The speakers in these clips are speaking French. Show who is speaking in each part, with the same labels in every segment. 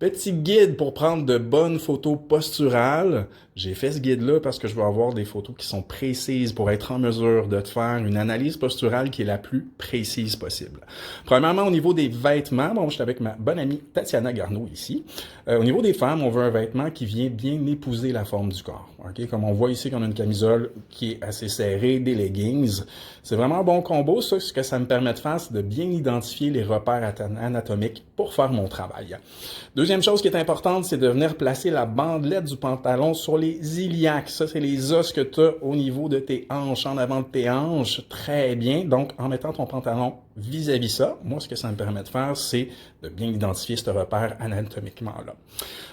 Speaker 1: Petit guide pour prendre de bonnes photos posturales. J'ai fait ce guide-là parce que je veux avoir des photos qui sont précises pour être en mesure de te faire une analyse posturale qui est la plus précise possible. Premièrement, au niveau des vêtements, bon, je suis avec ma bonne amie Tatiana Garneau ici. Au niveau des femmes, on veut un vêtement qui vient bien épouser la forme du corps. Okay? Comme on voit ici qu'on a une camisole qui est assez serrée, des leggings. C'est vraiment un bon combo. Ça, ce que ça me permet de faire, c'est de bien identifier les repères anatomiques pour faire mon travail. Deuxième chose qui est importante, c'est de venir placer la bandelette du pantalon sur les iliaques. Ça, c'est les os que tu as au niveau de tes hanches, en avant de tes hanches. Très bien. Donc, en mettant ton pantalon vis-à-vis ça, moi, ce que ça me permet de faire, c'est de bien identifier ce repère anatomiquement-là.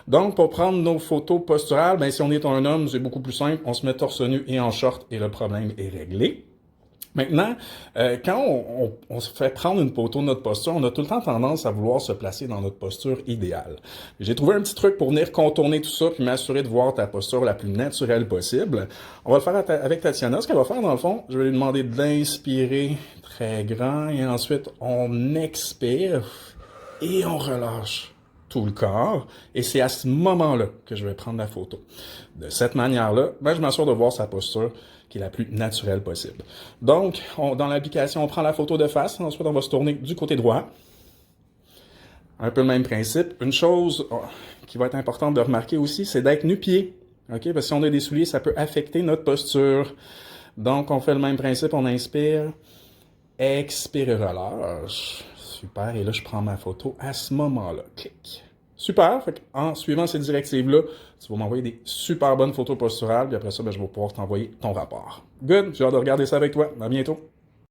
Speaker 1: Donc, pour prendre nos photos posturales, ben, si on est un homme, c'est beaucoup plus simple. On se met torse nu et en short et le problème est réglé. Maintenant, quand on se fait prendre une photo de notre posture, on a tout le temps tendance à vouloir se placer dans notre posture idéale. J'ai trouvé un petit truc pour venir contourner tout ça puis m'assurer de voir ta posture la plus naturelle possible. On va le faire avec Tatiana. Ce qu'elle va faire, dans le fond, je vais lui demander d'inspirer très grand et ensuite on expire et on relâche tout le corps, et c'est à ce moment-là que je vais prendre la photo. De cette manière-là, ben, je m'assure de voir sa posture qui est la plus naturelle possible. Donc, dans l'application, on prend la photo de face, ensuite on va se tourner du côté droit. Un peu le même principe. Une chose qui va être importante de remarquer aussi, c'est d'être nu-pied. Okay? Parce que si on a des souliers, ça peut affecter notre posture. Donc, on fait le même principe, on inspire, expire et relâche. Super, et là, je prends ma photo à ce moment-là. Clic. Super, fait en suivant ces directives-là, tu vas m'envoyer des super bonnes photos posturales, puis après ça, ben, je vais pouvoir t'envoyer ton rapport. Good, j'ai hâte de regarder ça avec toi. À bientôt.